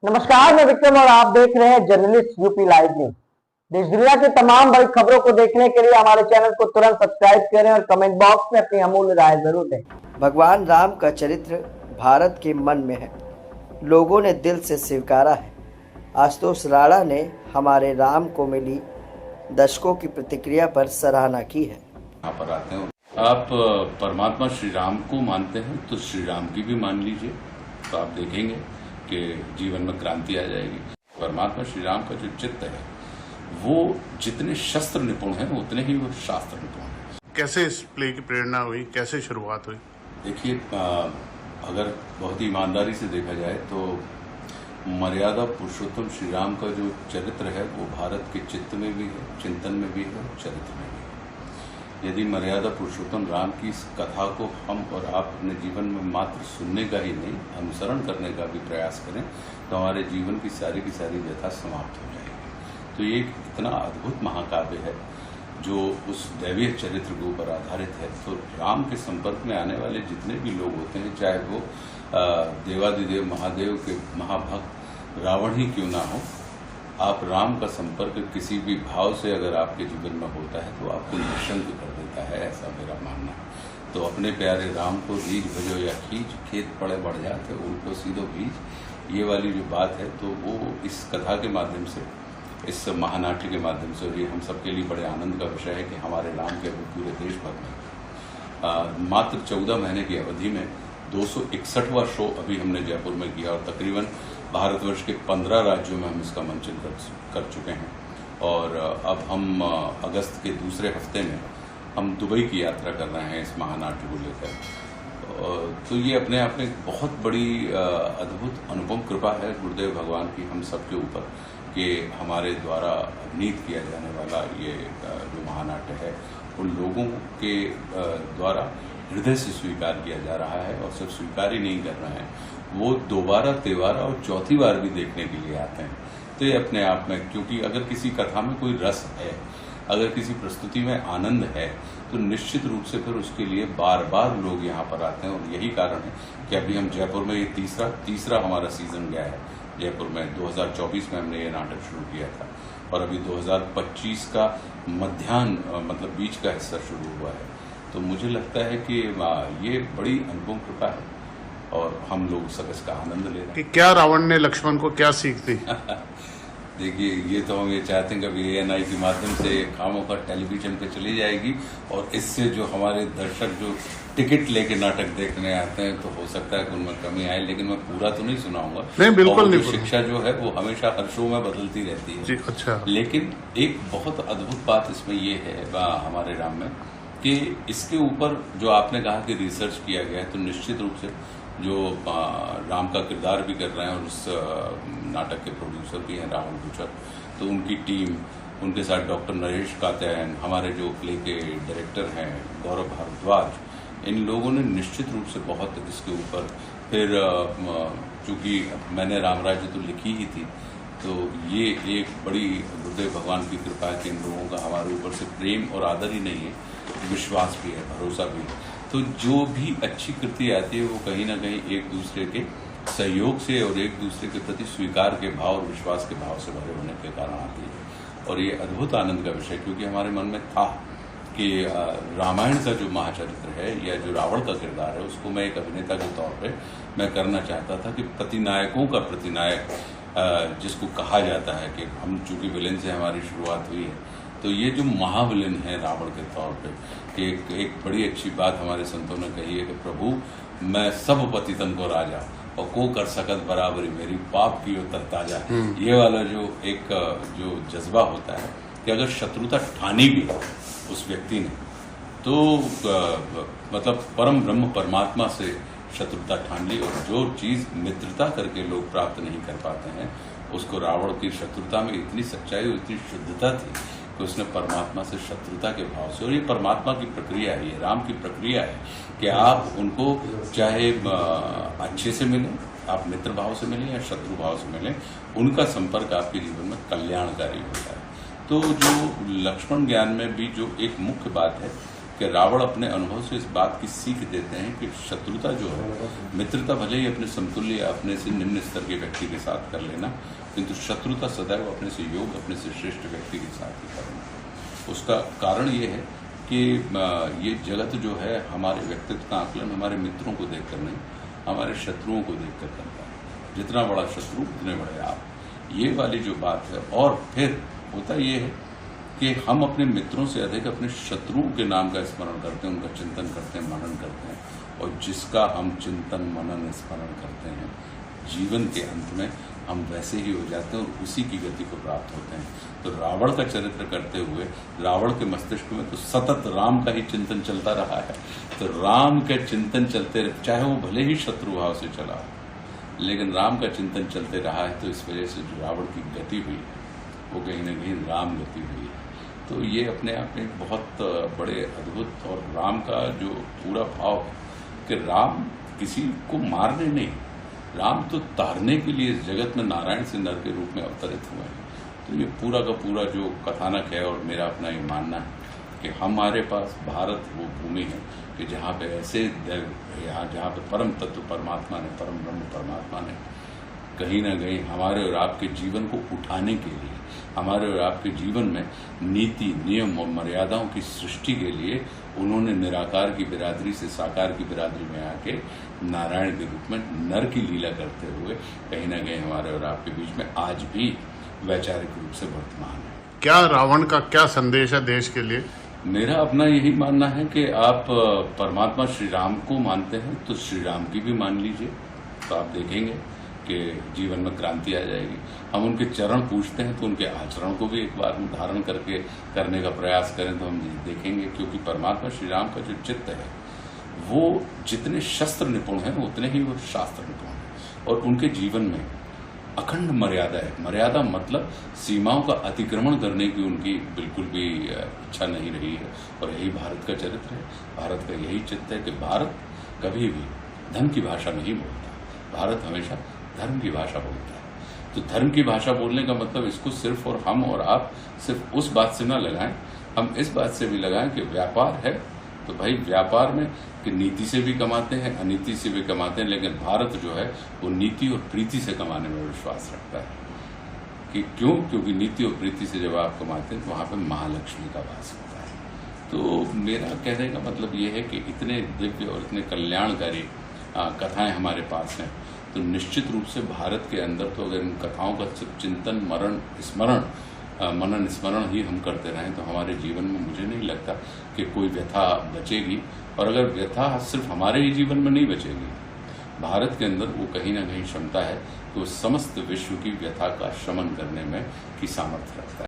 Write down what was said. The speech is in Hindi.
नमस्कार, मैं विक्रम और आप देख रहे हैं जर्नलिस्ट यूपी लाइव न्यूज। देश दुनिया की तमाम बड़ी खबरों को देखने के लिए हमारे चैनल को तुरंत सब्सक्राइब करें और कमेंट बॉक्स में अपनी अमूल्य राय जरूर दें। भगवान राम का चरित्र भारत के मन में है, लोगों ने दिल से स्वीकारा है। आशुतोष राणा ने हमारे राम को मिली दर्शकों की प्रतिक्रिया पर सराहना की है। यहाँ पर आते हैं, आप परमात्मा श्री राम को मानते हैं तो श्री राम की भी मान लीजिए, तो आप देखेंगे कि जीवन में क्रांति आ जाएगी। परमात्मा श्री राम का जो चित्त है वो जितने शस्त्र निपुण हैं उतने ही वो शास्त्र निपुण हैं। कैसे इस प्ले की प्रेरणा हुई, कैसे शुरुआत हुई? देखिए, अगर बहुत ही ईमानदारी से देखा जाए तो मर्यादा पुरुषोत्तम श्री राम का जो चरित्र है वो भारत के चित्त में भी है, चिंतन में भी है, चरित्र में भी है। यदि मर्यादा पुरुषोत्तम राम की इस कथा को हम और आप अपने जीवन में मात्र सुनने का ही नहीं, अनुसरण करने का भी प्रयास करें तो हमारे जीवन की सारी व्यथा समाप्त हो जाएगी। तो ये एक इतना अद्भुत महाकाव्य है जो उस दैवीय चरित्र के ऊपर आधारित है। तो राम के संपर्क में आने वाले जितने भी लोग होते हैं, चाहे वो देवादिदेव महादेव के महाभक्त रावण ही क्यों ना हो, आप राम का संपर्क किसी भी भाव से अगर आपके जीवन में होता है तो आपको निशंक कर देता है, ऐसा मेरा मानना है। तो अपने प्यारे राम को रीझ भजो या खींच, खेत पड़े बढ़ जाते उल्टो सीधो बीज, ये वाली जो बात है तो वो इस कथा के माध्यम से, इस महानाट्य के माध्यम से, और ये हम सबके लिए बड़े आनंद का विषय है कि हमारे राम के पूरे देश भर में मात्र 14 महीने की अवधि में 261वां शो अभी हमने जयपुर में किया और तकरीबन भारतवर्ष के 15 राज्यों में हम इसका मंचन कर चुके हैं। और अब हम अगस्त के दूसरे हफ्ते में हम दुबई की यात्रा कर रहे हैं इस महानाट्य को लेकर। तो ये अपने आप में बहुत बड़ी अद्भुत अनुपम कृपा है गुरुदेव भगवान की हम सबके ऊपर कि हमारे द्वारा अभिनीत किया जाने वाला ये जो महानाट्य है उन लोगों के द्वारा हृदय से स्वीकार किया जा रहा है। और सिर्फ स्वीकार ही नहीं कर रहे हैं, वो दोबारा, तिबारा और चौथी बार भी देखने के लिए आते हैं। तो ये अपने आप में, क्योंकि अगर किसी कथा में कोई रस है, अगर किसी प्रस्तुति में आनंद है तो निश्चित रूप से फिर उसके लिए बार बार लोग यहाँ पर आते हैं। और यही कारण है कि अभी हम जयपुर में ये तीसरा हमारा सीजन गया है। जयपुर में 2024 में हमने ये नाटक शुरू किया था और अभी 2025 का मध्याह्न मतलब बीच का हिस्सा शुरू हुआ है। तो मुझे लगता है कि ये बड़ी अनुपम कृपा है और हम लोग सब इसका आनंद ले रहे हैं। कि क्या रावण ने लक्ष्मण को क्या सीख दी? देखिए, ये तो हम ये चाहते हैं कि ANI के माध्यम से खामोखा टेलीविजन पे चली जाएगी और इससे जो हमारे दर्शक जो टिकट लेके नाटक देखने आते हैं तो हो सकता है कि उनमें कमी आए, लेकिन मैं पूरा तो नहीं सुनाऊंगा। नहीं, बिल्कुल नहीं। शिक्षा जो है वो हमेशा हर शो में बदलती रहती है जी, अच्छा। लेकिन एक बहुत अद्भुत बात इसमें ये है हमारे राम में कि इसके ऊपर जो आपने कहा कि रिसर्च किया गया है, तो निश्चित रूप से जो राम का किरदार भी कर रहे हैं और उस नाटक के प्रोड्यूसर भी हैं राहुल गुर्जर, तो उनकी टीम, उनके साथ डॉक्टर नरेश कात्यायन, हमारे जो प्ले के डायरेक्टर हैं गौरव भारद्वाज, इन लोगों ने निश्चित रूप से बहुत इसके ऊपर, फिर चूंकि मैंने राम राज्य तो लिखी ही थी, तो ये एक बड़ी गुरुदेव भगवान की कृपा है कि इन लोगों का हमारे ऊपर से प्रेम और आदर ही नहीं है, विश्वास भी है, भरोसा भी है। तो जो भी अच्छी कृति आती है वो कहीं ना कहीं एक दूसरे के सहयोग से और एक दूसरे के प्रति स्वीकार के भाव और विश्वास के भाव से भरे होने के कारण आती है। और ये अद्भुत आनंद का विषय, क्योंकि हमारे मन में था कि रामायण का जो महाचरित्र है या जो रावण का किरदार है उसको मैं एक अभिनेता के तौर पे मैं करना चाहता था कि प्रतिनायकों का प्रतिनायक जिसको कहा जाता है कि हम चूंकि विलेन से हमारी शुरुआत हुई है, तो ये जो महाविलेन है रावण के तौर पे, कि एक बड़ी अच्छी बात हमारे संतों ने कही है कि प्रभु मैं सब पतितन को राजा और को कर सकत बराबरी मेरी पाप की उतर ताजा। ये वाला जो एक जो जज्बा होता है कि अगर शत्रुता ठानी भी उस व्यक्ति ने तो मतलब परम ब्रह्म परमात्मा से शत्रुता ठान ली, और जो चीज मित्रता करके लोग प्राप्त नहीं कर पाते हैं उसको रावण की शत्रुता में इतनी सच्चाई और इतनी शुद्धता थी कि उसने परमात्मा से शत्रुता के भाव से, और ये परमात्मा की प्रक्रिया है, ये राम की प्रक्रिया है कि आप उनको चाहे अच्छे से मिलें, आप मित्र भाव से मिलें या शत्रु भाव से मिलें, उनका संपर्क आपके जीवन में कल्याणकारी होता है। तो जो लक्ष्मण ज्ञान में भी जो एक मुख्य बात है कि रावण अपने अनुभव से इस बात की सीख देते हैं कि शत्रुता जो है, मित्रता भले ही अपने समतुल्य या अपने से निम्न स्तर के व्यक्ति के साथ कर लेना, किंतु शत्रुता सदैव अपने से योग्य, अपने से श्रेष्ठ व्यक्ति के साथ ही करना। उसका कारण ये है कि ये जगत जो है हमारे व्यक्तित्व का आकलन हमारे मित्रों को देखकर नहीं, हमारे शत्रुओं को देखकर करता है। जितना बड़ा शत्रु उतने बड़े आप, ये वाली जो बात है। और फिर होता ये है कि हम अपने मित्रों से अधिक अपने शत्रुओं के नाम का स्मरण करते हैं, उनका चिंतन करते हैं, मनन करते हैं, और जिसका हम चिंतन मनन स्मरण करते हैं, जीवन के अंत में हम वैसे ही हो जाते हैं और उसी की गति को प्राप्त होते हैं। तो रावण का चरित्र करते हुए रावण के मस्तिष्क में तो सतत राम का ही चिंतन चलता रहा है। तो राम के चिंतन चलते, चाहे वो भले ही शत्रु भाव से चला, लेकिन राम का चिंतन चलते रहा है। तो इस वजह से जो रावण की गति हुई वो कहीं ना कहीं राम गति हुई है। तो ये अपने आप में बहुत बड़े अद्भुत, और राम का जो पूरा भाव है कि राम किसी को मारने नहीं, राम तो तारने के लिए इस जगत में नारायण से नर के रूप में अवतरित हुए हैं। तो ये पूरा का पूरा जो कथानक है, और मेरा अपना ये मानना है कि हमारे पास भारत वो भूमि है कि जहाँ पे ऐसे जहाँ पे परम तत्व परमात्मा ने, परम ब्रह्म परमात्मा ने कहीं ना कहीं हमारे और आपके जीवन को उठाने के लिए, हमारे और आपके जीवन में नीति, नियम और मर्यादाओं की सृष्टि के लिए उन्होंने निराकार की बिरादरी से साकार की बिरादरी में आके नारायण के रूप में नर की लीला करते हुए कहीं ना कहीं हमारे और आपके बीच में आज भी वैचारिक रूप से वर्तमान है। क्या रावण का क्या संदेश है देश के लिए? मेरा अपना यही मानना है कि आप परमात्मा श्री राम को मानते हैं तो श्री राम की भी मान लीजिए, तो आप देखेंगे कि जीवन में क्रांति आ जाएगी। हम उनके चरण पूछते हैं तो उनके आचरण को भी एक बार धारण करके करने का प्रयास करें तो हम देखेंगे, क्योंकि परमात्मा श्री राम का जो चित्त है वो जितने शस्त्र निपुण हैं उतने ही वो शास्त्र निपुण हैं, और उनके जीवन में अखंड मर्यादा है। मर्यादा मतलब सीमाओं का अतिक्रमण करने की उनकी बिल्कुल भी इच्छा नहीं रही है, और यही भारत का चरित्र है। भारत का यही चित्त है कि भारत कभी भी धन की भाषा नहीं बोलता, भारत हमेशा धर्म की भाषा बोलता है। तो धर्म की भाषा बोलने का मतलब इसको सिर्फ और हम और आप सिर्फ उस बात से ना लगाएं, हम इस बात से भी लगाएं कि व्यापार है तो भाई व्यापार में कि नीति से भी कमाते हैं, अनीति से भी कमाते हैं, लेकिन भारत जो है वो नीति और प्रीति से कमाने में विश्वास रखता है। कि क्यों? क्योंकि नीति और प्रीति से जब आप कमाते हैं तो वहाँ पे महालक्ष्मी का वास होता है। तो मेरा कहने का मतलब ये है कि इतने दिव्य और इतने कल्याणकारी कथाएं हमारे पास हैं, तो निश्चित रूप से भारत के अंदर तो अगर इन कथाओं का चिंतन मनन स्मरण ही हम करते रहें तो हमारे जीवन में मुझे नहीं लगता कि कोई व्यथा बचेगी। और अगर व्यथा सिर्फ हमारे ही जीवन में नहीं बचेगी, भारत के अंदर वो कहीं ना कहीं क्षमता है कि वो समस्त विश्व की व्यथा का शमन करने में की सामर्थ्य रखता है।